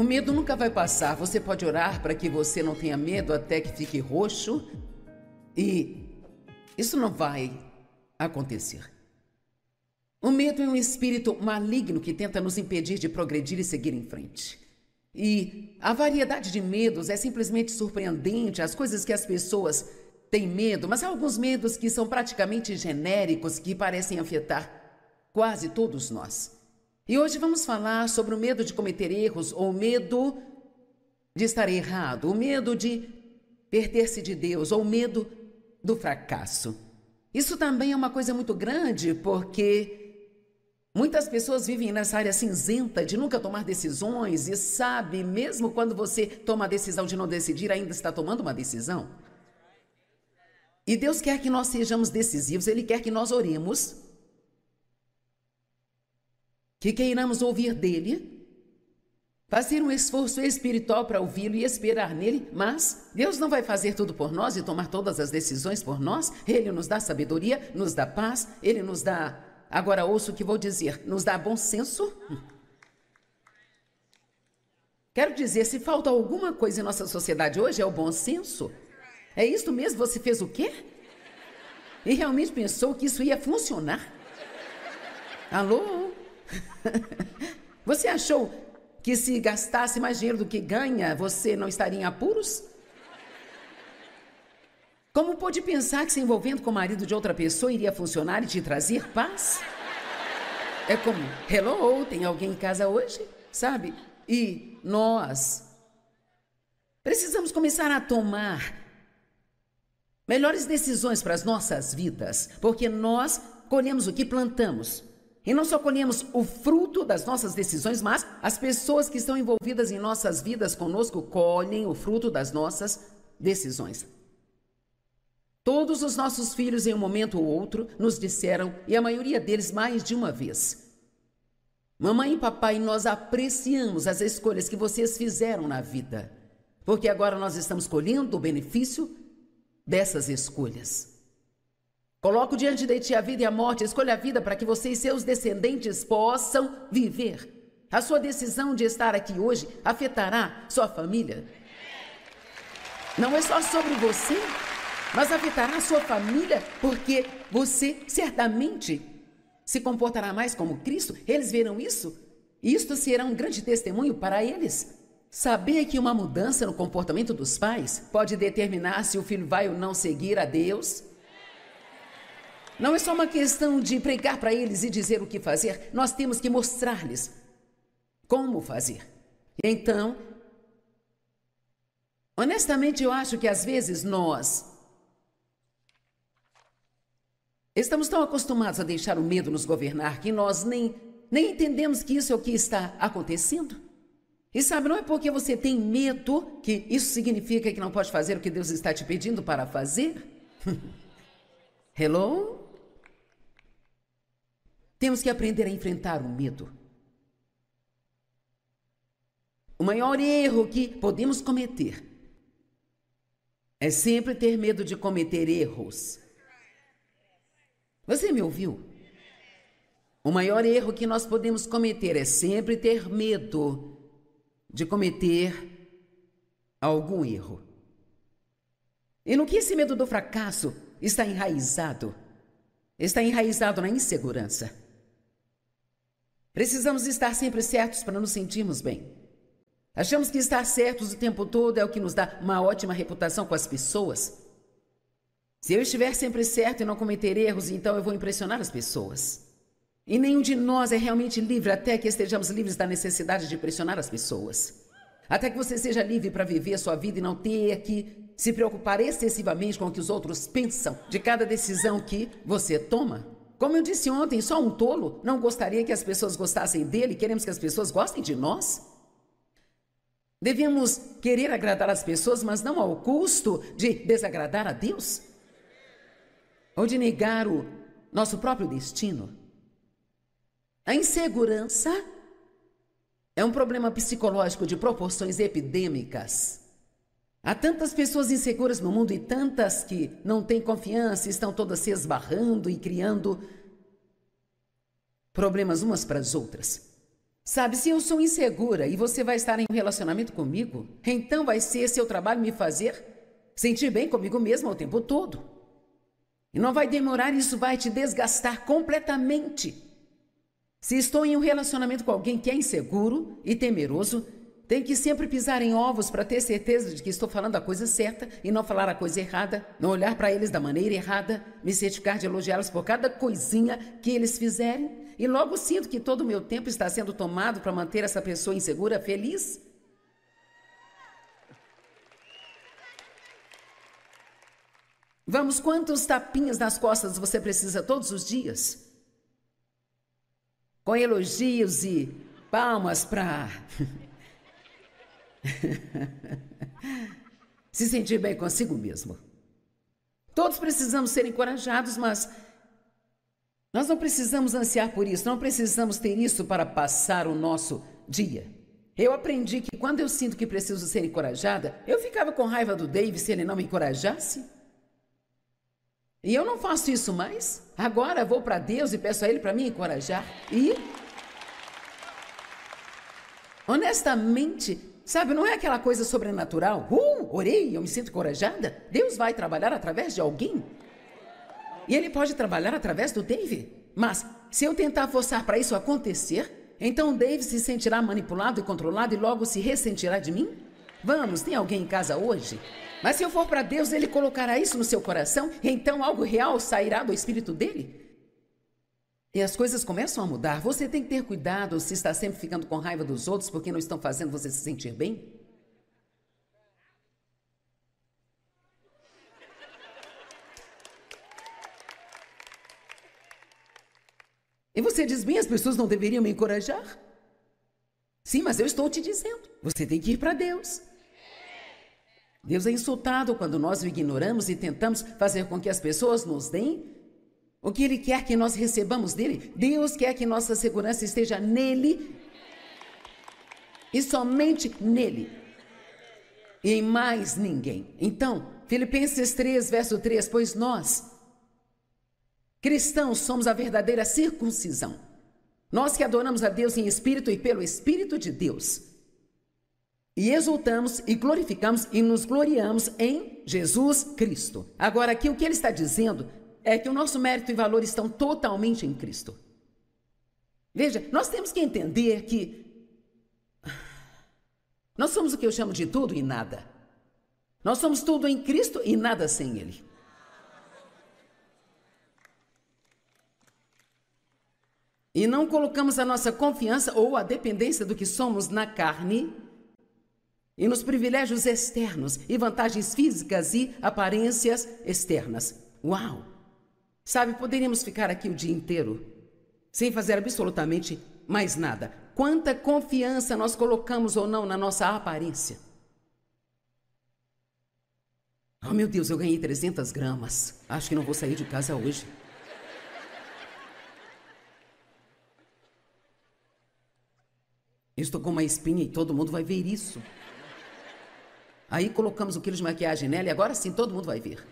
medo nunca vai passar. Você pode orar para que você não tenha medo até que fique roxo. E isso não vai acontecer. O medo é um espírito maligno que tenta nos impedir de progredir e seguir em frente. E a variedade de medos é simplesmente surpreendente, as coisas que as pessoas têm medo, mas há alguns medos que são praticamente genéricos, que parecem afetar quase todos nós. E hoje vamos falar sobre o medo de cometer erros, ou o medo de estar errado, o medo de perder-se de Deus, ou o medo do fracasso. Isso também é uma coisa muito grande, porque muitas pessoas vivem nessa área cinzenta de nunca tomar decisões e sabe, mesmo quando você toma a decisão de não decidir, ainda está tomando uma decisão. E Deus quer que nós sejamos decisivos, Ele quer que nós oremos, que queiramos ouvir dEle, fazer um esforço espiritual para ouvi-lo e esperar nele, mas Deus não vai fazer tudo por nós e tomar todas as decisões por nós. Ele nos dá sabedoria, nos dá paz, Ele nos dá... Agora ouça o que vou dizer, nos dá bom senso. Quero dizer, se falta alguma coisa em nossa sociedade hoje, é o bom senso. É isso mesmo? Você fez o quê? E realmente pensou que isso ia funcionar? Alô? Você achou que se gastasse mais dinheiro do que ganha, você não estaria em apuros? Como pôde pensar que se envolvendo com o marido de outra pessoa iria funcionar e te trazer paz? É como, hello, tem alguém em casa hoje? Sabe? E nós precisamos começar a tomar melhores decisões para as nossas vidas, porque nós colhemos o que plantamos. E não só colhemos o fruto das nossas decisões, mas as pessoas que estão envolvidas em nossas vidas conosco colhem o fruto das nossas decisões. Todos os nossos filhos, em um momento ou outro, nos disseram, e a maioria deles mais de uma vez: mamãe e papai, nós apreciamos as escolhas que vocês fizeram na vida, porque agora nós estamos colhendo o benefício dessas escolhas. Coloco diante de ti a vida e a morte, escolha a vida para que você e seus descendentes possam viver. A sua decisão de estar aqui hoje afetará sua família. Não é só sobre você, mas afetará a sua família, porque você certamente se comportará mais como Cristo. Eles verão isso, e isto será um grande testemunho para eles. Saber que uma mudança no comportamento dos pais pode determinar se o filho vai ou não seguir a Deus. Não é só uma questão de pregar para eles e dizer o que fazer. Nós temos que mostrar-lhes como fazer. Então, honestamente, eu acho que às vezes nós estamos tão acostumados a deixar o medo nos governar que nós nem entendemos que isso é o que está acontecendo. E sabe, não é porque você tem medo que isso significa que não pode fazer o que Deus está te pedindo para fazer. Hello? Temos que aprender a enfrentar o medo. O maior erro que podemos cometer é sempre ter medo de cometer erros. Você me ouviu? O maior erro que nós podemos cometer é sempre ter medo de cometer algum erro. E no que esse medo do fracasso está enraizado? Está enraizado na insegurança. Precisamos estar sempre certos para nos sentirmos bem. Achamos que estar certos o tempo todo é o que nos dá uma ótima reputação com as pessoas. Se eu estiver sempre certo e não cometer erros, então eu vou impressionar as pessoas. E nenhum de nós é realmente livre até que estejamos livres da necessidade de impressionar as pessoas. Até que você seja livre para viver a sua vida e não ter que se preocupar excessivamente com o que os outros pensam de cada decisão que você toma. Como eu disse ontem, só um tolo não gostaria que as pessoas gostassem dele, queremos que as pessoas gostem de nós. Devemos querer agradar as pessoas, mas não ao custo de desagradar a Deus ou de negar o nosso próprio destino. A insegurança é um problema psicológico de proporções epidêmicas. Há tantas pessoas inseguras no mundo e tantas que não têm confiança, estão todas se esbarrando e criando problemas umas para as outras. Sabe, se eu sou insegura e você vai estar em um relacionamento comigo, então vai ser seu trabalho me fazer sentir bem comigo mesma o tempo todo. E não vai demorar, isso vai te desgastar completamente. Se estou em um relacionamento com alguém que é inseguro e temeroso, tem que sempre pisar em ovos para ter certeza de que estou falando a coisa certa e não falar a coisa errada, não olhar para eles da maneira errada, me certificar de elogiá-los por cada coisinha que eles fizerem, e logo sinto que todo o meu tempo está sendo tomado para manter essa pessoa insegura feliz. Vamos, quantos tapinhas nas costas você precisa todos os dias? Com elogios e palmas para se sentir bem consigo mesmo. Todos precisamos ser encorajados, mas nós não precisamos ansiar por isso, não precisamos ter isso para passar o nosso dia. Eu aprendi que quando eu sinto que preciso ser encorajada, eu ficava com raiva do Dave se ele não me encorajasse. E eu não faço isso mais. Agora vou para Deus e peço a Ele para me encorajar. E, honestamente, sabe, não é aquela coisa sobrenatural. Orei, eu me sinto encorajada. Deus vai trabalhar através de alguém. E Ele pode trabalhar através do Dave. Mas, se eu tentar forçar para isso acontecer, então o Dave se sentirá manipulado e controlado e logo se ressentirá de mim? Vamos, tem alguém em casa hoje? Mas se eu for para Deus, Ele colocará isso no seu coração, e então algo real sairá do espírito dele. E as coisas começam a mudar. Você tem que ter cuidado se está sempre ficando com raiva dos outros porque não estão fazendo você se sentir bem. E você diz, bem, as pessoas não deveriam me encorajar? Sim, mas eu estou te dizendo, você tem que ir para Deus. Deus é insultado quando nós o ignoramos e tentamos fazer com que as pessoas nos deem o que Ele quer que nós recebamos dele. Deus quer que nossa segurança esteja nele e somente nele e em mais ninguém. Então, Filipenses 3, verso 3, pois nós, cristãos, somos a verdadeira circuncisão. Nós que adoramos a Deus em espírito e pelo Espírito de Deus. E exultamos e glorificamos e nos gloriamos em Jesus Cristo. Agora, aqui o que ele está dizendo é que o nosso mérito e valor estão totalmente em Cristo. Veja, nós temos que entender que nós somos o que eu chamo de tudo e nada. Nós somos tudo em Cristo e nada sem Ele. E não colocamos a nossa confiança ou a dependência do que somos na carne e nos privilégios externos e vantagens físicas e aparências externas. Uau! Sabe, poderíamos ficar aqui o dia inteiro sem fazer absolutamente mais nada. Quanta confiança nós colocamos ou não na nossa aparência. Oh, meu Deus, eu ganhei 300 gramas. Acho que não vou sair de casa hoje. Estou com uma espinha e todo mundo vai ver isso. Aí colocamos o quilo de maquiagem nela e agora sim todo mundo vai ver.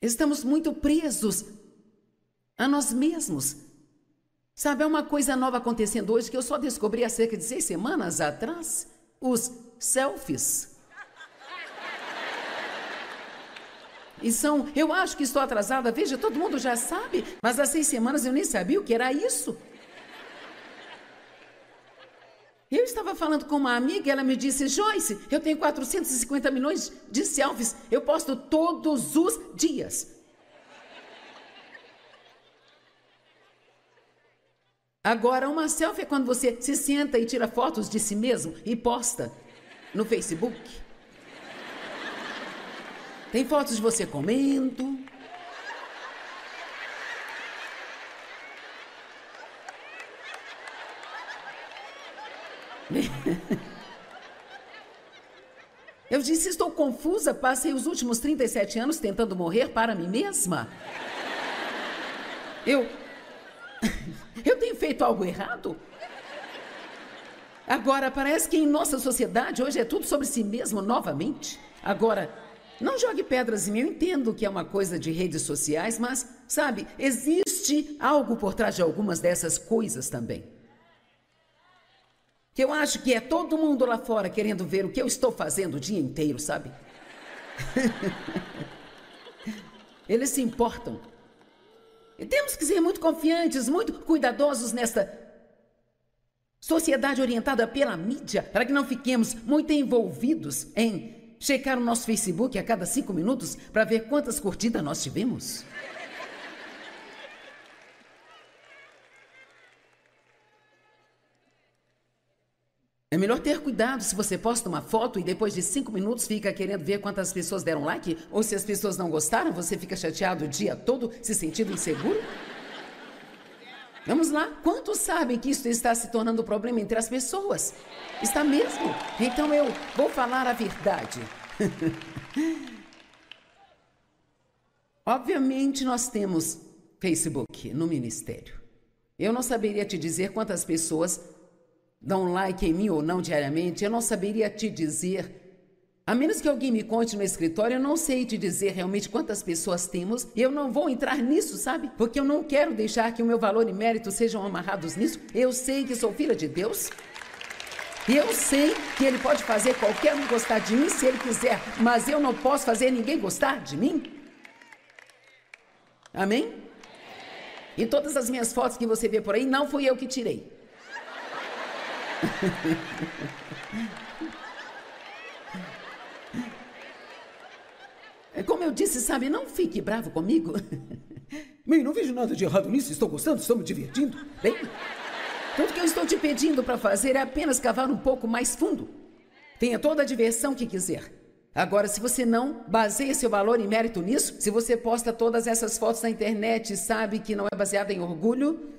Estamos muito presos a nós mesmos. Sabe, é uma coisa nova acontecendo hoje que eu só descobri há cerca de 6 semanas atrás. Os selfies. E são, eu acho que estou atrasada, veja, todo mundo já sabe, mas há 6 semanas eu nem sabia o que era isso. Eu estava falando com uma amiga e ela me disse, Joyce, eu tenho 450 milhões de selfies, eu posto todos os dias. Agora, uma selfie é quando você se senta e tira fotos de si mesmo e posta no Facebook. Tem fotos de você comendo. Eu disse, estou confusa, passei os últimos 37 anos tentando morrer para mim mesma. Eu tenho feito algo errado? Agora, parece que em nossa sociedade hoje é tudo sobre si mesmo novamente. Agora, Não jogue pedras em mim, eu entendo que é uma coisa de redes sociais, mas, sabe, existe algo por trás de algumas dessas coisas também. Que eu acho que é todo mundo lá fora querendo ver o que eu estou fazendo o dia inteiro, sabe? Eles se importam. E temos que ser muito confiantes, muito cuidadosos nesta sociedade orientada pela mídia, para que não fiquemos muito envolvidos em checar o nosso Facebook a cada 5 minutos para ver quantas curtidas nós tivemos. É melhor ter cuidado se você posta uma foto e depois de 5 minutos fica querendo ver quantas pessoas deram like, ou se as pessoas não gostaram, você fica chateado o dia todo, se sentindo inseguro. Vamos lá, quantos sabem que isso está se tornando um problema entre as pessoas? Está mesmo? Então eu vou falar a verdade. Obviamente nós temos Facebook no ministério. Eu não saberia te dizer quantas pessoas dão like em mim ou não diariamente, eu não saberia te dizer. A menos que alguém me conte no escritório, eu não sei te dizer realmente quantas pessoas temos. Eu não vou entrar nisso, sabe? Porque eu não quero deixar que o meu valor e mérito sejam amarrados nisso. Eu sei que sou filha de Deus. E eu sei que Ele pode fazer qualquer um gostar de mim se Ele quiser. Mas eu não posso fazer ninguém gostar de mim. Amém? E todas as minhas fotos que você vê por aí, não fui eu que tirei. Como eu disse, sabe, não fique bravo comigo. Bem, não vejo nada de errado nisso, estou gostando, estou me divertindo. Bem, tudo que eu estou te pedindo para fazer é apenas cavar um pouco mais fundo. Tenha toda a diversão que quiser. Agora, se você não baseia seu valor e mérito nisso, se você posta todas essas fotos na internet e sabe que não é baseada em orgulho,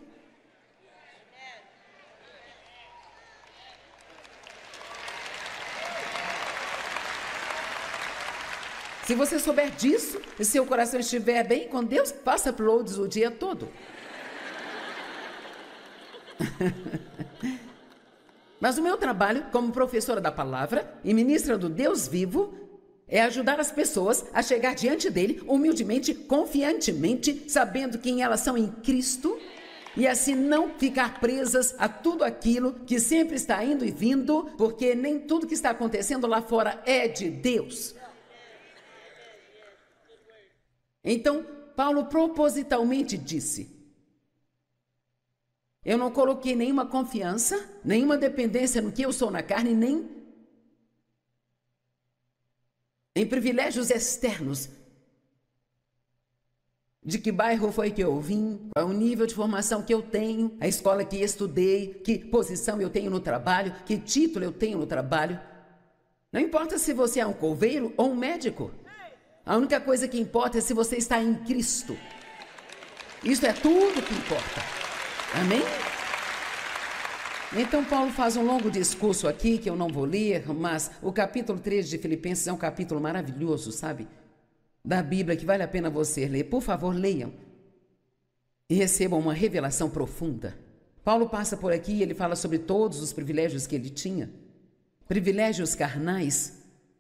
se você souber disso e seu coração estiver bem com Deus, faça uploads o dia todo. Mas o meu trabalho como professora da palavra e ministra do Deus vivo é ajudar as pessoas a chegar diante dele humildemente, confiantemente, sabendo quem elas são em Cristo e assim não ficar presas a tudo aquilo que sempre está indo e vindo, porque nem tudo que está acontecendo lá fora é de Deus. Então, Paulo propositalmente disse: eu não coloquei nenhuma confiança, nenhuma dependência no que eu sou na carne, nem em privilégios externos. De que bairro foi que eu vim, qual é o nível de formação que eu tenho, a escola que estudei, que posição eu tenho no trabalho, que título eu tenho no trabalho. Não importa se você é um coveiro ou um médico. A única coisa que importa é se você está em Cristo. Isso é tudo que importa. Amém? Então Paulo faz um longo discurso aqui, que eu não vou ler, mas o capítulo 3 de Filipenses é um capítulo maravilhoso, sabe? Da Bíblia, que vale a pena você ler. Por favor, leiam. E recebam uma revelação profunda. Paulo passa por aqui e ele fala sobre todos os privilégios que ele tinha. Privilégios carnais.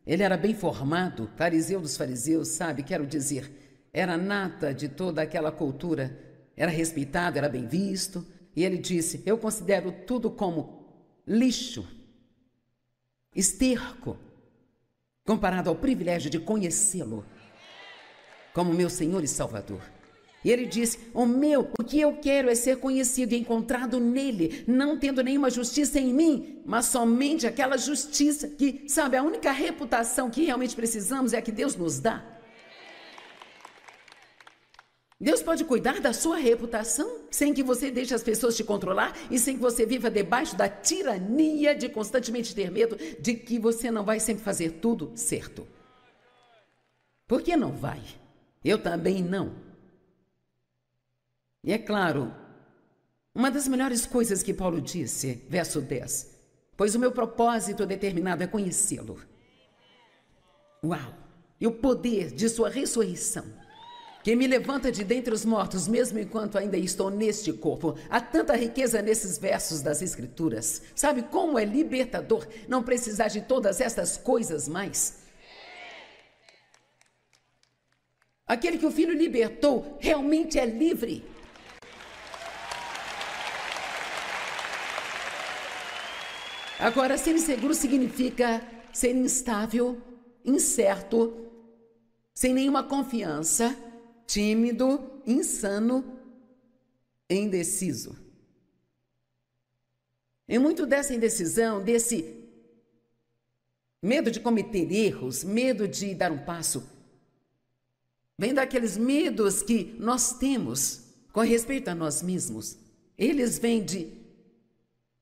Ele era bem formado, fariseu dos fariseus, sabe? Quero dizer, era nata de toda aquela cultura. Era respeitado, era bem visto. E ele disse: eu considero tudo como lixo, esterco, comparado ao privilégio de conhecê-lo como meu Senhor e Salvador. E ele disse: o que eu quero é ser conhecido e encontrado nele, não tendo nenhuma justiça em mim, mas somente aquela justiça que, sabe, a única reputação que realmente precisamos é a que Deus nos dá. Deus pode cuidar da sua reputação sem que você deixe as pessoas te controlar e sem que você viva debaixo da tirania de constantemente ter medo de que você não vai sempre fazer tudo certo. Por que não vai? Eu também não. E é claro, uma das melhores coisas que Paulo disse, verso 10, pois o meu propósito determinado é conhecê-lo. Uau! E o poder de sua ressurreição, que me levanta de dentre os mortos, mesmo enquanto ainda estou neste corpo. Há tanta riqueza nesses versos das Escrituras. Sabe como é libertador não precisar de todas estas coisas mais? Aquele que o Filho libertou realmente é livre. Agora, ser inseguro significa ser instável, incerto, sem nenhuma confiança, tímido, insano e indeciso. E muito dessa indecisão, desse medo de cometer erros, medo de dar um passo, vem daqueles medos que nós temos com respeito a nós mesmos. Eles vêm de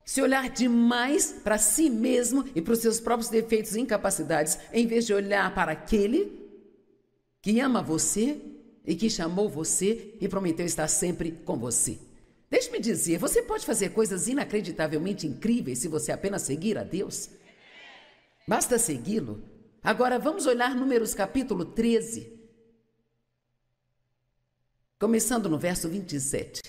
se olhar demais para si mesmo e para os seus próprios defeitos e incapacidades, em vez de olhar para aquele que ama você e que chamou você e prometeu estar sempre com você. Deixe-me dizer, você pode fazer coisas inacreditavelmente incríveis se você apenas seguir a Deus. Basta segui-lo. Agora vamos olhar Números capítulo 13, começando no verso 27.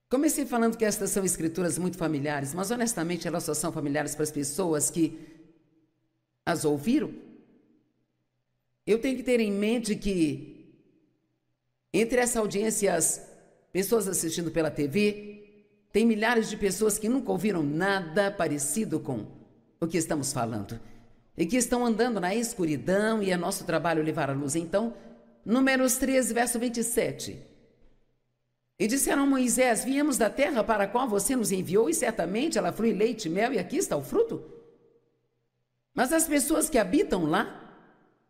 Comecei falando que estas são escrituras muito familiares, mas honestamente elas só são familiares para as pessoas que as ouviram. Eu tenho que ter em mente que entre essa audiência e as pessoas assistindo pela TV, tem milhares de pessoas que nunca ouviram nada parecido com o que estamos falando e que estão andando na escuridão e é nosso trabalho levar a luz. Então, Números 13, verso 27. E disseram a Moisés, viemos da terra para a qual você nos enviou e certamente ela flui leite e mel e aqui está o fruto. Mas as pessoas que habitam lá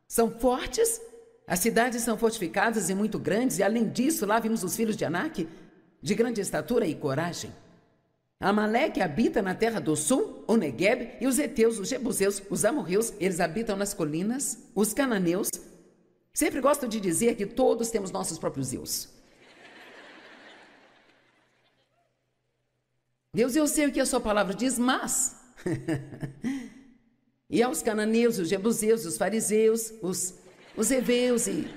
são fortes, as cidades são fortificadas e muito grandes e além disso lá vimos os filhos de Anak, de grande estatura e coragem. Amaleque habita na terra do sul, o Negueb, e os heteus, os jebuseus, os amorreus, eles habitam nas colinas, os cananeus. Sempre gosto de dizer que todos temos nossos próprios Deus. Deus, eu sei o que a sua palavra diz, mas... E aos cananeus, os jebuseus, os fariseus, os heveus e...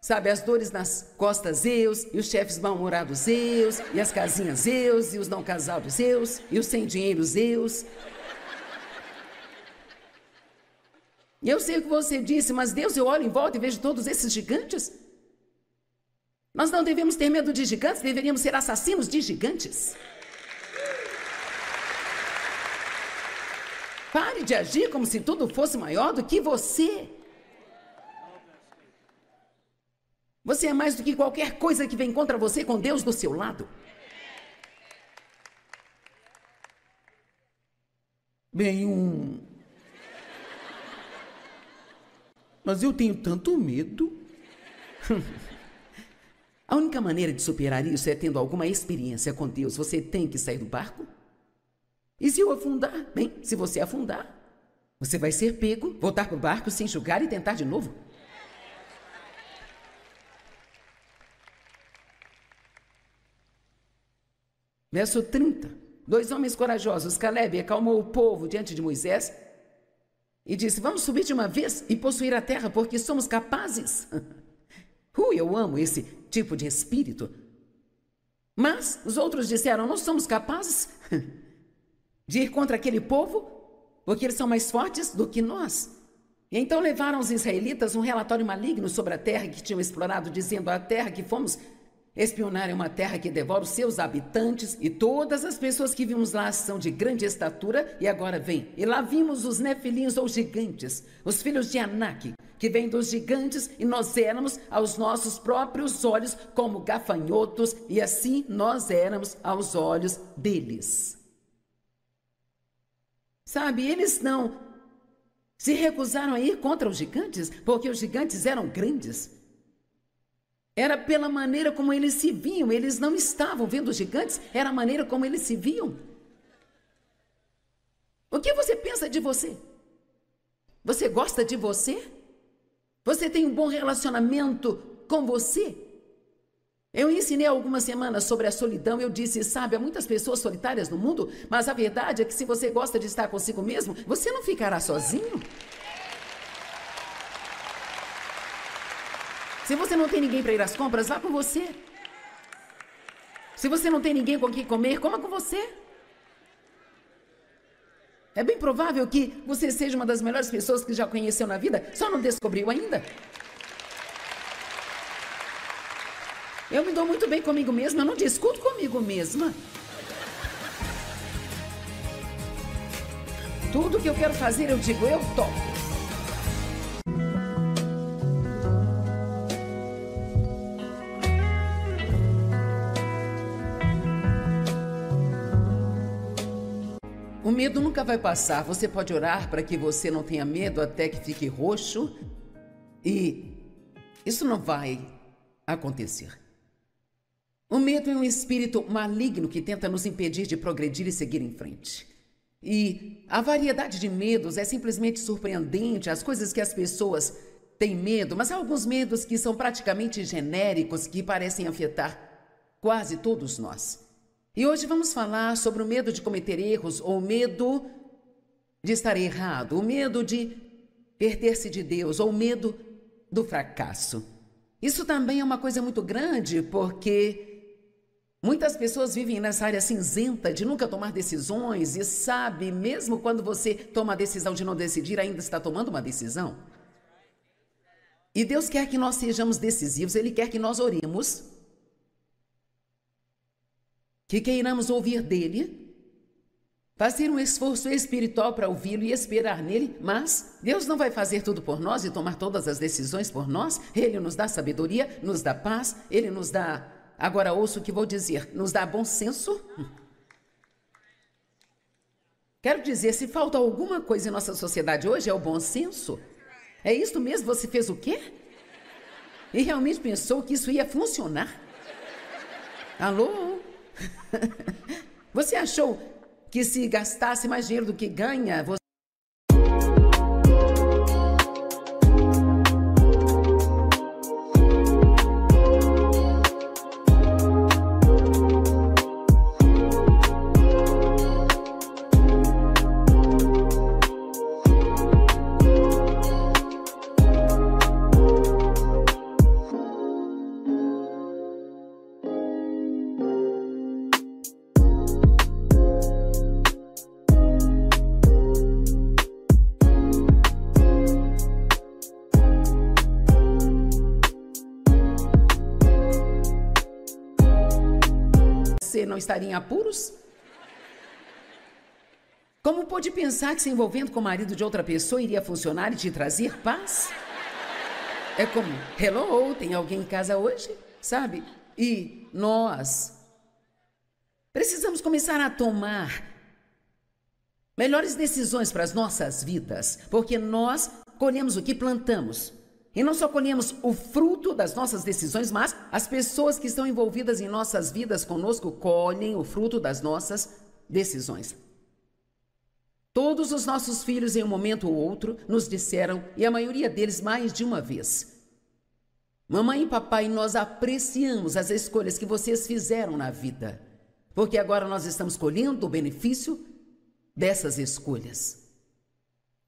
Sabe, as dores nas costas Zeus, e os chefes mal-humorados Zeus, e as casinhas Zeus, e os não casados Zeus, e os sem dinheiro Zeus. E eu sei o que você disse, mas Deus, eu olho em volta e vejo todos esses gigantes. Nós não devemos ter medo de gigantes, deveríamos ser assassinos de gigantes. Pare de agir como se tudo fosse maior do que você. Você é mais do que qualquer coisa que vem contra você com Deus do seu lado. Bem, mas eu tenho tanto medo. A única maneira de superar isso é tendo alguma experiência com Deus. Você tem que sair do barco. E se eu afundar? Bem, se você afundar, você vai ser pego, voltar para o barco, se enxugar e tentar de novo. Verso 30. 2 homens corajosos, Caleb, acalmou o povo diante de Moisés e disse, vamos subir de uma vez e possuir a terra, porque somos capazes. Eu amo esse tipo de espírito. Mas os outros disseram, não somos capazes de ir contra aquele povo, porque eles são mais fortes do que nós. E então levaram os israelitas um relatório maligno sobre a terra que tinham explorado, dizendo, a terra que fomos espionar é uma terra que devora os seus habitantes, e todas as pessoas que vimos lá são de grande estatura, e agora vem. E lá vimos os nefilins ou gigantes, os filhos de Anak, que vêm dos gigantes, e nós éramos aos nossos próprios olhos como gafanhotos, e assim nós éramos aos olhos deles. Sabe, eles não se recusaram a ir contra os gigantes, porque os gigantes eram grandes. Era pela maneira como eles se viam, eles não estavam vendo os gigantes, era a maneira como eles se viam. O que você pensa de você? Você gosta de você? Você tem um bom relacionamento com você? Eu ensinei há algumas semanas sobre a solidão. Eu disse, sabe, há muitas pessoas solitárias no mundo, mas a verdade é que se você gosta de estar consigo mesmo, você não ficará sozinho. Se você não tem ninguém para ir às compras, vá com você. Se você não tem ninguém com quem comer, coma com você. É bem provável que você seja uma das melhores pessoas que já conheceu na vida, só não descobriu ainda. Eu me dou muito bem comigo mesma, eu não discuto comigo mesma. Tudo que eu quero fazer, eu digo, eu topo. O medo nunca vai passar. Você pode orar para que você não tenha medo até que fique roxo. E isso não vai acontecer. O medo é um espírito maligno que tenta nos impedir de progredir e seguir em frente. E a variedade de medos é simplesmente surpreendente, as coisas que as pessoas têm medo, mas há alguns medos que são praticamente genéricos, que parecem afetar quase todos nós. E hoje vamos falar sobre o medo de cometer erros, ou o medo de estar errado, o medo de perder-se de Deus, ou o medo do fracasso. Isso também é uma coisa muito grande, porque muitas pessoas vivem nessa área cinzenta de nunca tomar decisões e sabe, mesmo quando você toma a decisão de não decidir, ainda está tomando uma decisão. E Deus quer que nós sejamos decisivos, Ele quer que nós oremos, que queiramos ouvir dEle, fazer um esforço espiritual para ouvi-lo e esperar nele, mas Deus não vai fazer tudo por nós e tomar todas as decisões por nós. Ele nos dá sabedoria, nos dá paz, Ele nos dá... Agora ouça o que vou dizer, nos dá bom senso. Quero dizer, se falta alguma coisa em nossa sociedade hoje, é o bom senso. É isso mesmo? Você fez o quê? E realmente pensou que isso ia funcionar? Alô? Você achou que se gastasse mais dinheiro do que ganha, você... Você não estaria em apuros? Como pôde pensar que se envolvendo com o marido de outra pessoa iria funcionar e te trazer paz? É como, hello, tem alguém em casa hoje? Sabe? E nós precisamos começar a tomar melhores decisões para as nossas vidas, porque nós colhemos o que plantamos. E não só colhemos o fruto das nossas decisões, mas as pessoas que estão envolvidas em nossas vidas conosco colhem o fruto das nossas decisões. Todos os nossos filhos, em um momento ou outro, nos disseram, e a maioria deles mais de uma vez: mamãe e papai, nós apreciamos as escolhas que vocês fizeram na vida, porque agora nós estamos colhendo o benefício dessas escolhas.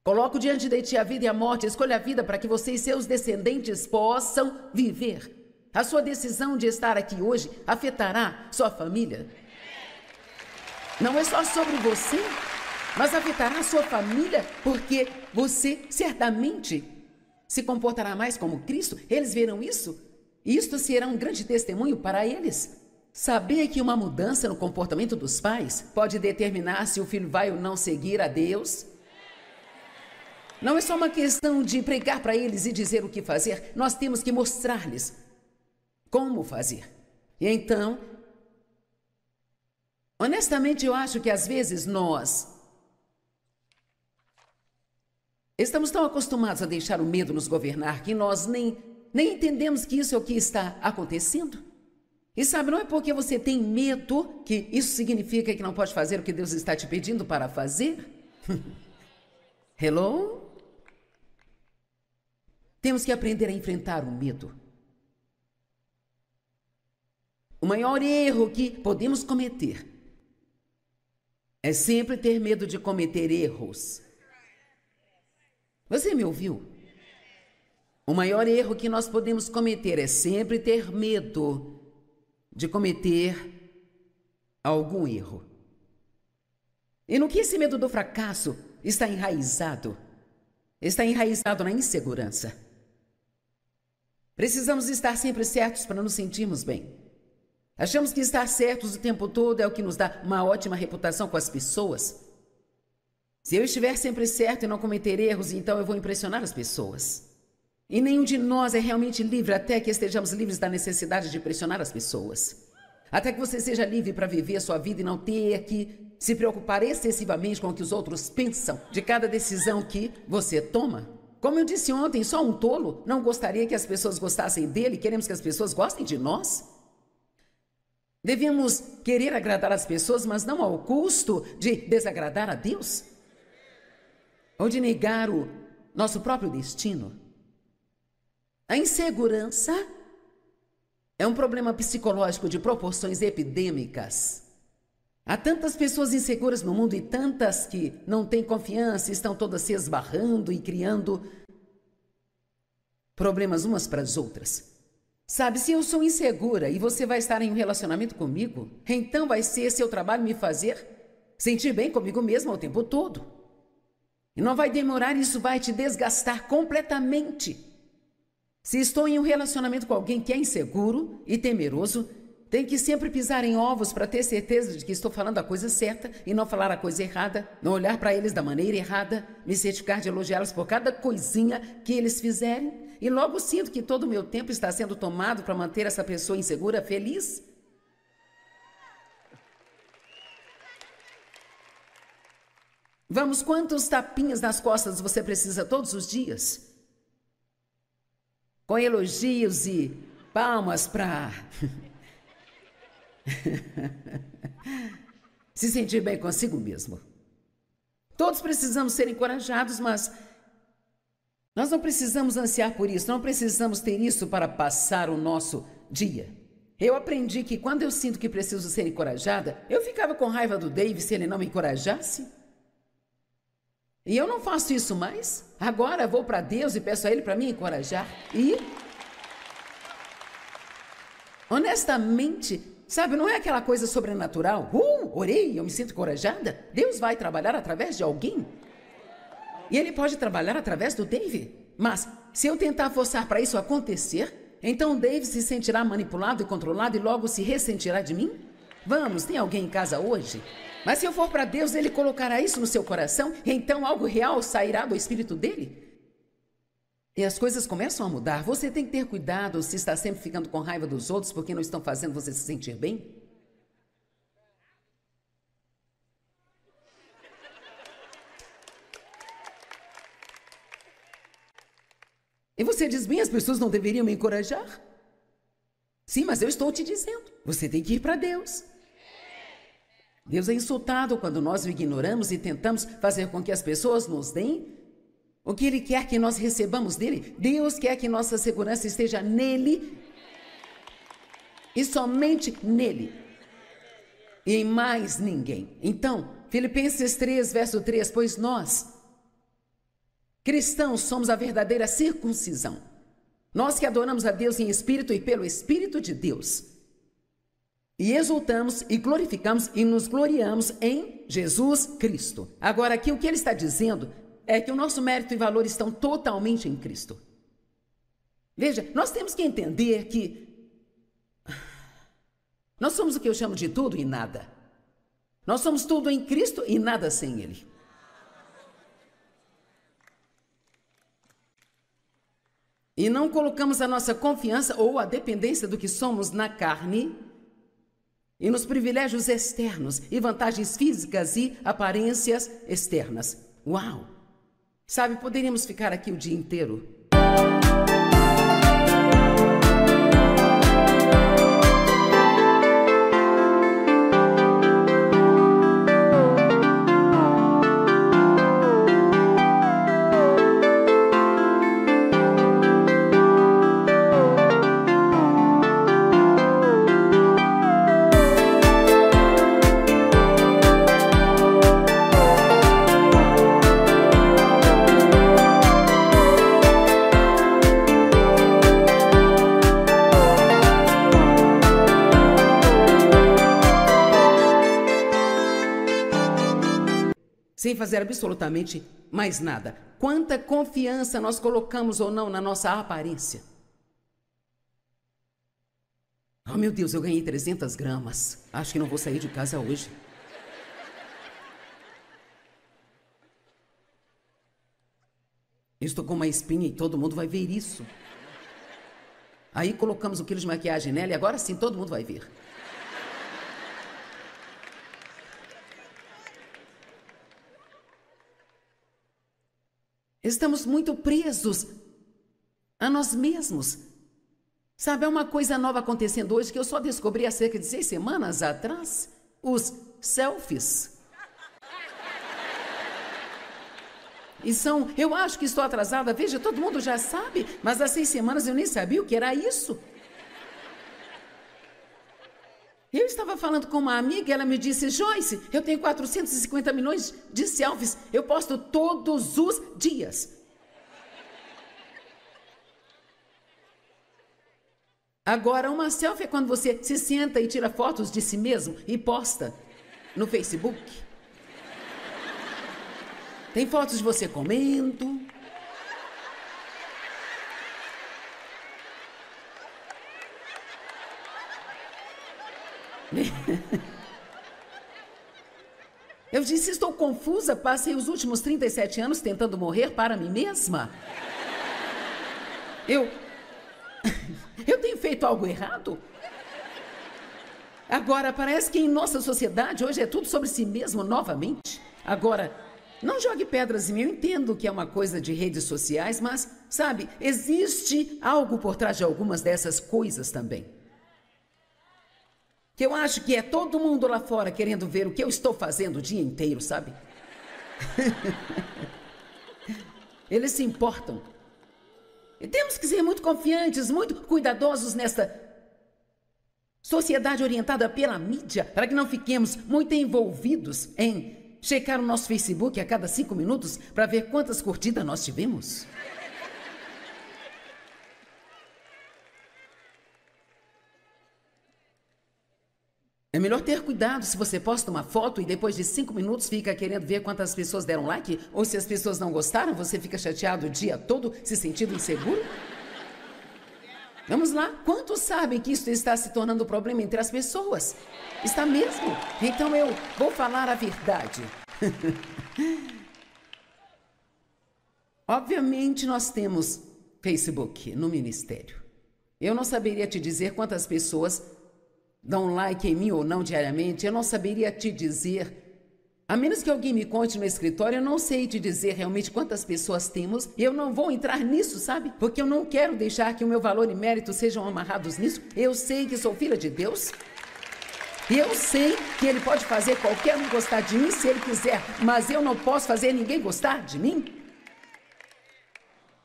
Coloco diante de ti a vida e a morte, escolha a vida para que você e seus descendentes possam viver. A sua decisão de estar aqui hoje afetará sua família. Não é só sobre você, mas afetará sua família, porque você certamente se comportará mais como Cristo. Eles verão isso, e isto será um grande testemunho para eles. Saber que uma mudança no comportamento dos pais pode determinar se o filho vai ou não seguir a Deus? Não é só uma questão de pregar para eles e dizer o que fazer. Nós temos que mostrar-lhes como fazer. E então, honestamente, eu acho que às vezes nós estamos tão acostumados a deixar o medo nos governar que nós nem entendemos que isso é o que está acontecendo. E sabe, não é porque você tem medo que isso significa que não pode fazer o que Deus está te pedindo para fazer. Hello? Temos que aprender a enfrentar o medo. O maior erro que podemos cometer é sempre ter medo de cometer erros. Você me ouviu? O maior erro que nós podemos cometer é sempre ter medo de cometer algum erro. E no que esse medo do fracasso está enraizado? Está enraizado na insegurança. Precisamos estar sempre certos para nos sentirmos bem. Achamos que estar certos o tempo todo é o que nos dá uma ótima reputação com as pessoas. Se eu estiver sempre certo e não cometer erros, então eu vou impressionar as pessoas. E nenhum de nós é realmente livre até que estejamos livres da necessidade de impressionar as pessoas. Até que você seja livre para viver a sua vida e não ter que se preocupar excessivamente com o que os outros pensam de cada decisão que você toma. Como eu disse ontem, só um tolo não gostaria que as pessoas gostassem dele, queremos que as pessoas gostem de nós. Devemos querer agradar as pessoas, mas não ao custo de desagradar a Deus? Ou de negar o nosso próprio destino? A insegurança é um problema psicológico de proporções epidêmicas. Há tantas pessoas inseguras no mundo e tantas que não têm confiança, estão todas se esbarrando e criando problemas umas para as outras. Sabe, se eu sou insegura e você vai estar em um relacionamento comigo, então vai ser seu trabalho me fazer sentir bem comigo mesma o tempo todo. E não vai demorar, isso vai te desgastar completamente. Se estou em um relacionamento com alguém que é inseguro e temeroso, tenho que sempre pisar em ovos para ter certeza de que estou falando a coisa certa e não falar a coisa errada, não olhar para eles da maneira errada, me certificar de elogiá-los por cada coisinha que eles fizerem, e logo sinto que todo o meu tempo está sendo tomado para manter essa pessoa insegura feliz. Vamos, quantos tapinhas nas costas você precisa todos os dias? Com elogios e palmas para se sentir bem consigo mesmo. Todos precisamos ser encorajados, mas nós não precisamos ansiar por isso, não precisamos ter isso para passar o nosso dia. Eu aprendi que quando eu sinto que preciso ser encorajada, eu ficava com raiva do Dave se ele não me encorajasse. E eu não faço isso mais. Agora vou para Deus e peço a Ele para me encorajar. E, honestamente, sabe, não é aquela coisa sobrenatural. Orei, eu me sinto encorajada. Deus vai trabalhar através de alguém. E Ele pode trabalhar através do Dave. Mas, se eu tentar forçar para isso acontecer, então o Dave se sentirá manipulado e controlado e logo se ressentirá de mim? Vamos, tem alguém em casa hoje? Mas se eu for para Deus, Ele colocará isso no seu coração, e então algo real sairá do espírito dele. E as coisas começam a mudar. Você tem que ter cuidado se está sempre ficando com raiva dos outros porque não estão fazendo você se sentir bem. E você diz, bem, as pessoas não deveriam me encorajar? Sim, mas eu estou te dizendo, você tem que ir para Deus. Deus é insultado quando nós o ignoramos e tentamos fazer com que as pessoas nos deem o que Ele quer que nós recebamos dele. Deus quer que nossa segurança esteja nele e somente nele e em mais ninguém. Então, Filipenses 3, verso 3, pois nós, cristãos, somos a verdadeira circuncisão. Nós que adoramos a Deus em espírito e pelo Espírito de Deus. E exultamos e glorificamos e nos gloriamos em Jesus Cristo. Agora aqui o que ele está dizendo é que o nosso mérito e valor estão totalmente em Cristo. Veja, nós temos que entender que nós somos o que eu chamo de tudo e nada. Nós somos tudo em Cristo e nada sem Ele. E não colocamos a nossa confiança ou a dependência do que somos na carne e nos privilégios externos e vantagens físicas e aparências externas. Uau! Sabe, poderíamos ficar aqui o dia inteiro. sem fazer absolutamente mais nada. Quanta confiança nós colocamos ou não na nossa aparência. Oh, meu Deus, eu ganhei 300 gramas. Acho que não vou sair de casa hoje. Eu estou com uma espinha e todo mundo vai ver isso. Aí colocamos 1 quilo de maquiagem nela e agora sim todo mundo vai ver. Estamos muito presos a nós mesmos. Sabe, é uma coisa nova acontecendo hoje que eu só descobri há cerca de 6 semanas atrás. Os selfies. E são, eu acho que estou atrasada, veja, todo mundo já sabe, mas há 6 semanas eu nem sabia o que era isso. Eu estava falando com uma amiga e ela me disse, Joyce, eu tenho 450 milhões de selfies, eu posto todos os dias. Agora, uma selfie é quando você se senta e tira fotos de si mesmo e posta no Facebook. Tem fotos de você comendo. Eu disse, estou confusa, passei os últimos 37 anos tentando morrer para mim mesma. Eu tenho feito algo errado? Agora, parece que em nossa sociedade hoje é tudo sobre si mesmo novamente. Agora, não jogue pedras em mim, eu entendo que é uma coisa de redes sociais, mas, sabe, existe algo por trás de algumas dessas coisas também. Que eu acho que é todo mundo lá fora querendo ver o que eu estou fazendo o dia inteiro, sabe? Eles se importam. E temos que ser muito confiantes, muito cuidadosos nesta sociedade orientada pela mídia, para que não fiquemos muito envolvidos em checar o nosso Facebook a cada 5 minutos para ver quantas curtidas nós tivemos. É melhor ter cuidado se você posta uma foto e depois de 5 minutos fica querendo ver quantas pessoas deram like, ou se as pessoas não gostaram, você fica chateado o dia todo, se sentindo inseguro. Vamos lá, quantos sabem que isso está se tornando um problema entre as pessoas? Está mesmo? Então eu vou falar a verdade. Obviamente nós temos Facebook no ministério. Eu não saberia te dizer quantas pessoas dão like em mim ou não diariamente, eu não saberia te dizer, a menos que alguém me conte no escritório, eu não sei te dizer realmente quantas pessoas temos, e eu não vou entrar nisso, sabe? Porque eu não quero deixar que o meu valor e mérito sejam amarrados nisso. Eu sei que sou filha de Deus, e eu sei que Ele pode fazer qualquer um gostar de mim se Ele quiser, mas eu não posso fazer ninguém gostar de mim.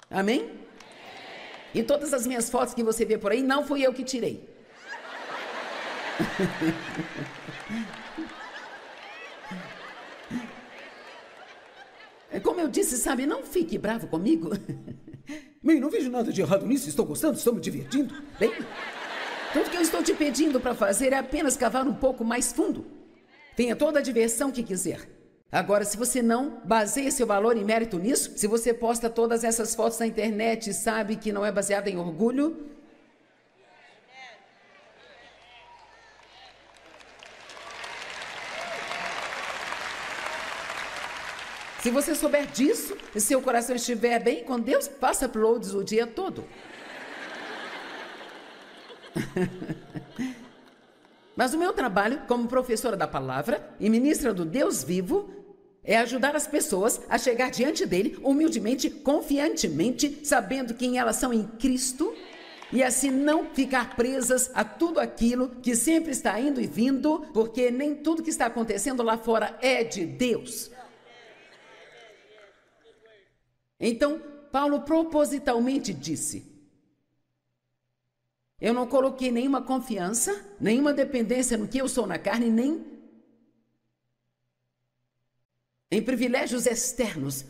Amém? E todas as minhas fotos que você vê por aí, não fui eu que tirei. Como eu disse, sabe, não fique bravo comigo. Bem, não vejo nada de errado nisso, estou gostando, estou me divertindo. Bem, tudo que eu estou te pedindo para fazer é apenas cavar um pouco mais fundo. Tenha toda a diversão que quiser. Agora, se você não baseia seu valor e mérito nisso, se você posta todas essas fotos na internet e sabe que não é baseada em orgulho, se você souber disso, e seu coração estiver bem com Deus, faça uploads o dia todo. Mas o meu trabalho como professora da palavra e ministra do Deus vivo é ajudar as pessoas a chegar diante dele humildemente, confiantemente, sabendo quem elas são em Cristo e assim não ficar presas a tudo aquilo que sempre está indo e vindo, porque nem tudo que está acontecendo lá fora é de Deus. Então, Paulo propositalmente disse, eu não coloquei nenhuma confiança, nenhuma dependência no que eu sou na carne, nem em privilégios externos.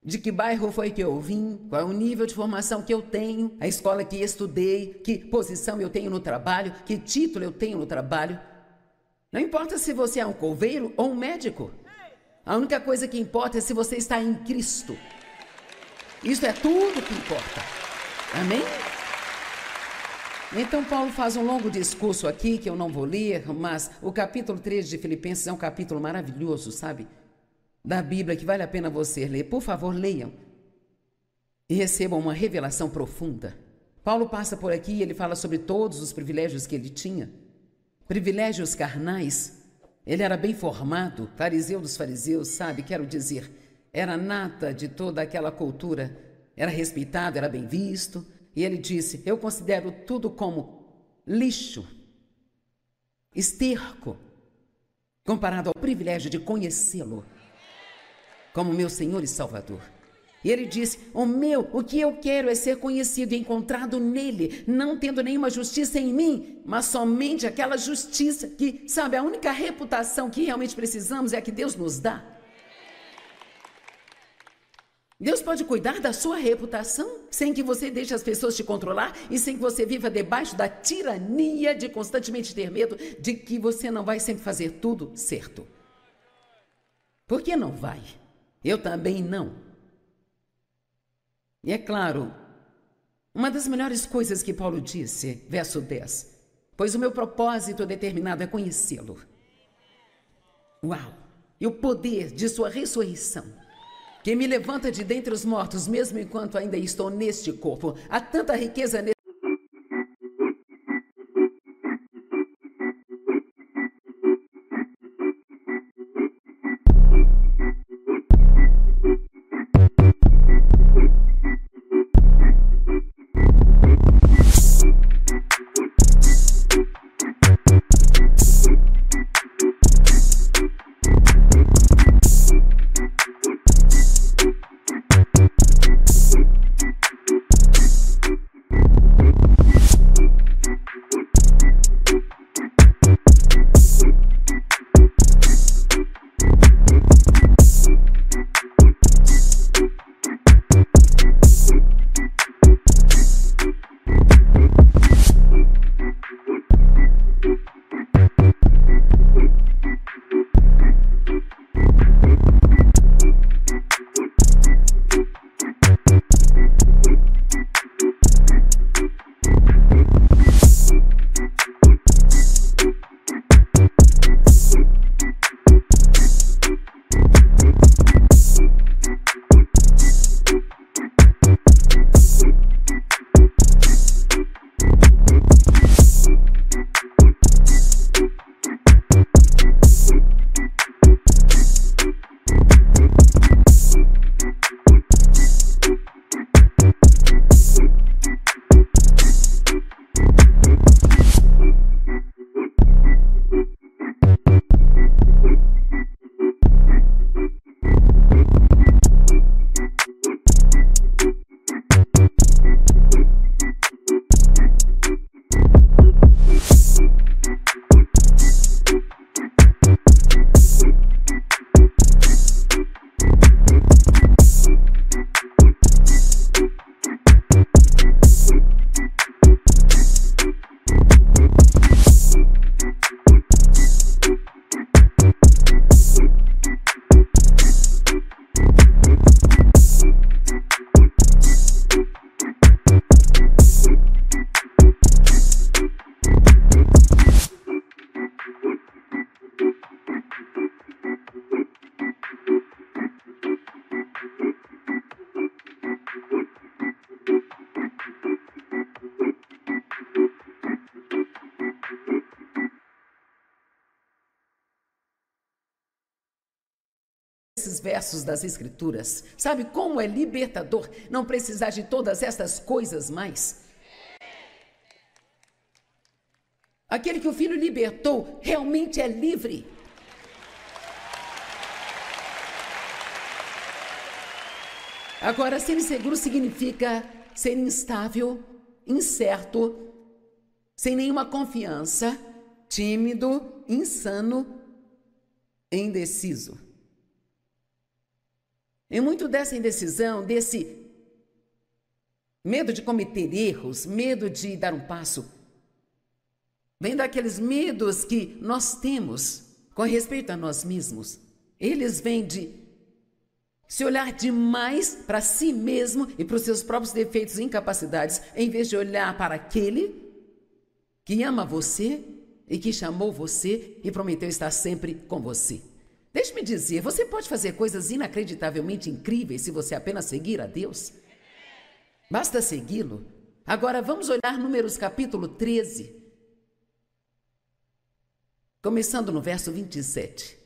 De que bairro foi que eu vim, qual é o nível de formação que eu tenho, a escola que estudei, que posição eu tenho no trabalho, que título eu tenho no trabalho. Não importa se você é um coveiro ou um médico. A única coisa que importa é se você está em Cristo. Isso é tudo que importa. Amém? Então Paulo faz um longo discurso aqui, que eu não vou ler, mas o capítulo 3 de Filipenses é um capítulo maravilhoso, sabe? Da Bíblia, que vale a pena você ler. Por favor, leiam. E recebam uma revelação profunda. Paulo passa por aqui e ele fala sobre todos os privilégios que ele tinha. Privilégios carnais. Ele era bem formado, fariseu dos fariseus, sabe? Quero dizer, era nata de toda aquela cultura. Era respeitado, era bem visto. E ele disse, eu considero tudo como lixo, esterco, comparado ao privilégio de conhecê-lo como meu Senhor e Salvador. E ele disse, o que eu quero é ser conhecido e encontrado nele, não tendo nenhuma justiça em mim, mas somente aquela justiça que, sabe, a única reputação que realmente precisamos é a que Deus nos dá. Deus pode cuidar da sua reputação sem que você deixe as pessoas te controlar e sem que você viva debaixo da tirania de constantemente ter medo de que você não vai sempre fazer tudo certo. Por que não vai? Eu também não. E é claro, uma das melhores coisas que Paulo disse, verso 10, pois o meu propósito determinado é conhecê-lo. Uau! E o poder de sua ressurreição, que me levanta de dentre os mortos, mesmo enquanto ainda estou neste corpo. Há tanta riqueza nesse versos das Escrituras. Sabe como é libertador não precisar de todas essas coisas mais? Aquele que o Filho libertou realmente é livre. Agora, ser inseguro significa ser instável, incerto, sem nenhuma confiança, tímido, insano, indeciso. E muito dessa indecisão, desse medo de cometer erros, medo de dar um passo, vem daqueles medos que nós temos com respeito a nós mesmos. Eles vêm de se olhar demais para si mesmo e para os seus próprios defeitos e incapacidades, em vez de olhar para aquele que ama você e que chamou você e prometeu estar sempre com você. Deixe-me dizer, você pode fazer coisas inacreditavelmente incríveis se você apenas seguir a Deus. Basta segui-lo. Agora vamos olhar Números capítulo 13, começando no verso 27.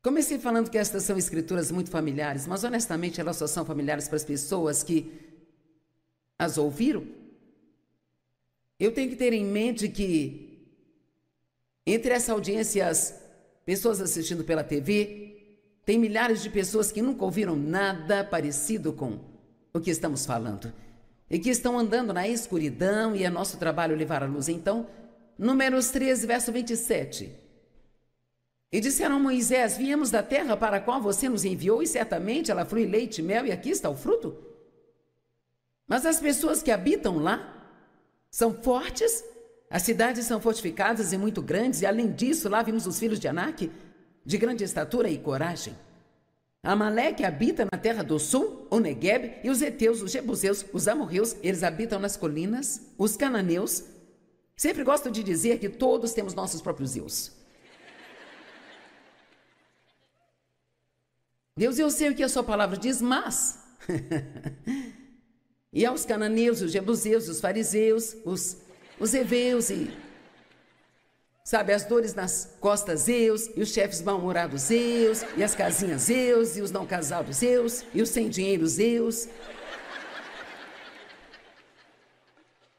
Comecei falando que estas são escrituras muito familiares, mas honestamente elas só são familiares para as pessoas que as ouviram. Eu tenho que ter em mente que entre essa audiência e as pessoas assistindo pela TV, tem milhares de pessoas que nunca ouviram nada parecido com o que estamos falando e que estão andando na escuridão e é nosso trabalho levar a luz. Então, Números 13, verso 27. E disseram a Moisés, viemos da terra para a qual você nos enviou, e certamente ela flui leite e mel, e aqui está o fruto. Mas as pessoas que habitam lá são fortes, as cidades são fortificadas e muito grandes, e além disso, lá vimos os filhos de Anak, de grande estatura e coragem. Amaleque habita na terra do sul, o Negueb, e os heteus, os jebuseus, os amorreus, eles habitam nas colinas, os cananeus. Sempre gosto de dizer que todos temos nossos próprios Deus. Deus, eu sei o que a sua palavra diz, mas... E aos cananeus, os jebuseus, os fariseus, os heveus e... Sabe, as dores nas costas Zeus, e os chefes mal-humorados Zeus, e as casinhas Zeus, e os não casados Zeus, e os sem dinheiro Zeus.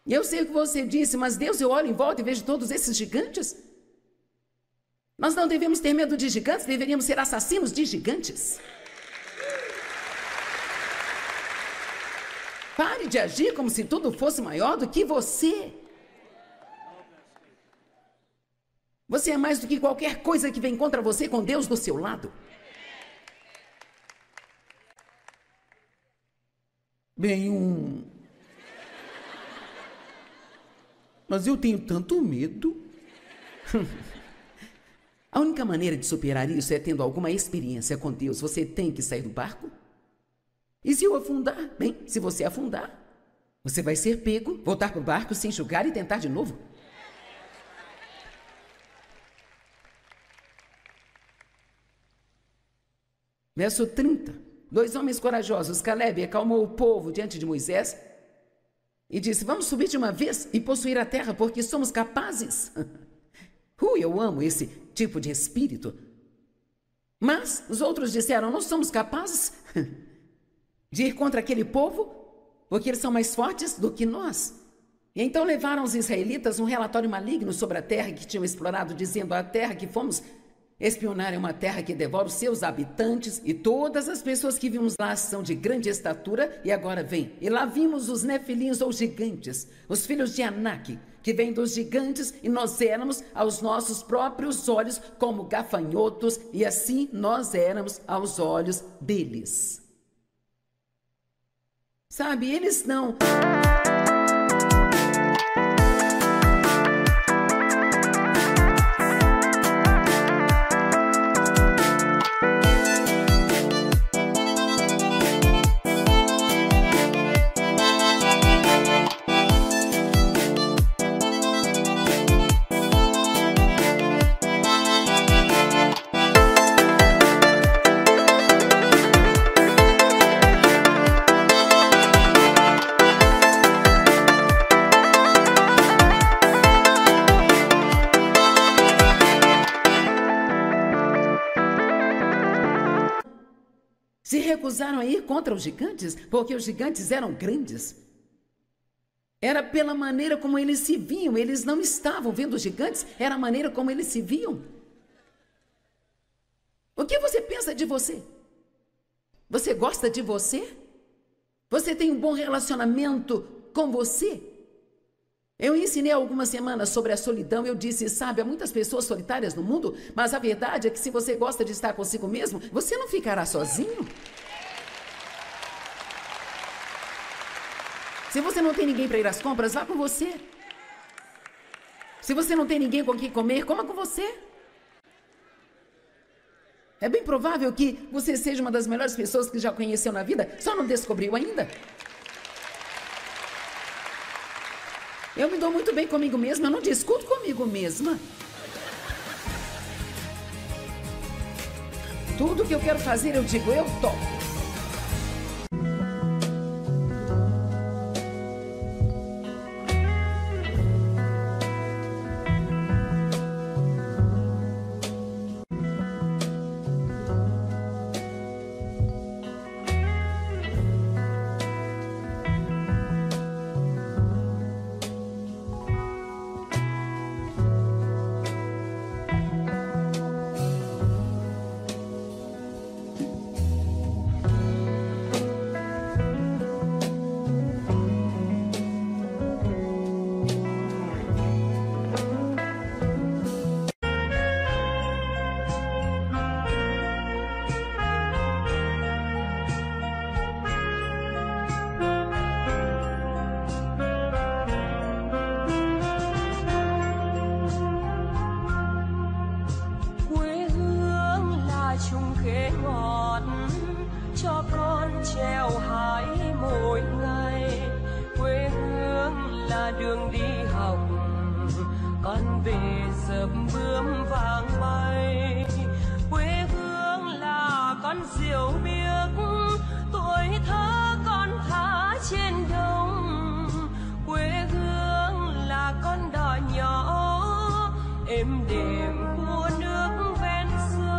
E eu sei o que você disse, mas Deus, eu olho em volta e vejo todos esses gigantes. Nós não devemos ter medo de gigantes, deveríamos ser assassinos de gigantes. Pare de agir como se tudo fosse maior do que você. Você é mais do que qualquer coisa que vem contra você com Deus do seu lado. Bem, mas eu tenho tanto medo. A única maneira de superar isso é tendo alguma experiência com Deus. Você tem que sair do barco. E se eu afundar? Bem, se você afundar, você vai ser pego, voltar para o barco, se enxugar e tentar de novo. Verso 30. 2 homens corajosos, Caleb, acalmou o povo diante de Moisés e disse, vamos subir de uma vez e possuir a terra, porque somos capazes. Eu amo esse tipo de espírito. Mas os outros disseram, não somos capazes de ir contra aquele povo, porque eles são mais fortes do que nós. E então levaram os israelitas um relatório maligno sobre a terra que tinham explorado, dizendo, a terra que fomos espionar é uma terra que devora os seus habitantes, e todas as pessoas que vimos lá são de grande estatura, e agora vem. E lá vimos os nefilins ou gigantes, os filhos de Anak, que vêm dos gigantes, e nós éramos aos nossos próprios olhos como gafanhotos, e assim nós éramos aos olhos deles. Sabe, eles não... se recusaram a ir contra os gigantes, porque os gigantes eram grandes. Era pela maneira como eles se viam, eles não estavam vendo os gigantes, era a maneira como eles se viam. O que você pensa de você? Você gosta de você? Você tem um bom relacionamento com você? Eu ensinei algumas semanas sobre a solidão. Eu disse, sabe, há muitas pessoas solitárias no mundo, mas a verdade é que se você gosta de estar consigo mesmo, você não ficará sozinho. Se você não tem ninguém para ir às compras, vá com você. Se você não tem ninguém com quem comer, coma com você. É bem provável que você seja uma das melhores pessoas que já conheceu na vida, só não descobriu ainda. Eu me dou muito bem comigo mesma, eu não discuto comigo mesma. Tudo que eu quero fazer, eu digo, eu topo. Đường đi học con về sớm bướm vàng bay, quê hương là con diều biếc, tuổi thơ con thả trên đồng, quê hương là con đò nhỏ êm đềm của nước ven sông.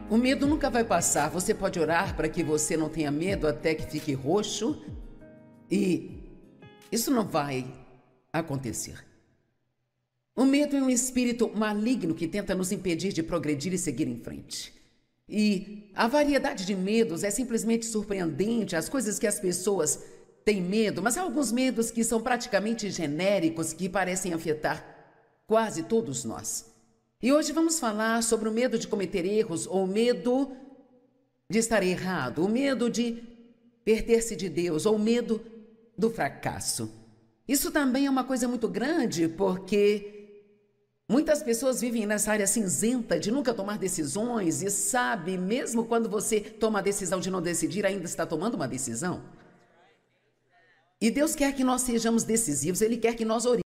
O medo nunca vai passar. Você pode orar para que você não tenha medo até que fique roxo. E isso não vai acontecer. O medo é um espírito maligno que tenta nos impedir de progredir e seguir em frente. E a variedade de medos é simplesmente surpreendente. As coisas que as pessoas têm medo, mas há alguns medos que são praticamente genéricos, que parecem afetar quase todos nós. E hoje vamos falar sobre o medo de cometer erros, ou o medo de estar errado, o medo de perder-se de Deus, ou o medo do fracasso. Isso também é uma coisa muito grande, porque muitas pessoas vivem nessa área cinzenta de nunca tomar decisões e sabe, mesmo quando você toma a decisão de não decidir, ainda está tomando uma decisão. E Deus quer que nós sejamos decisivos, Ele quer que nós oremos.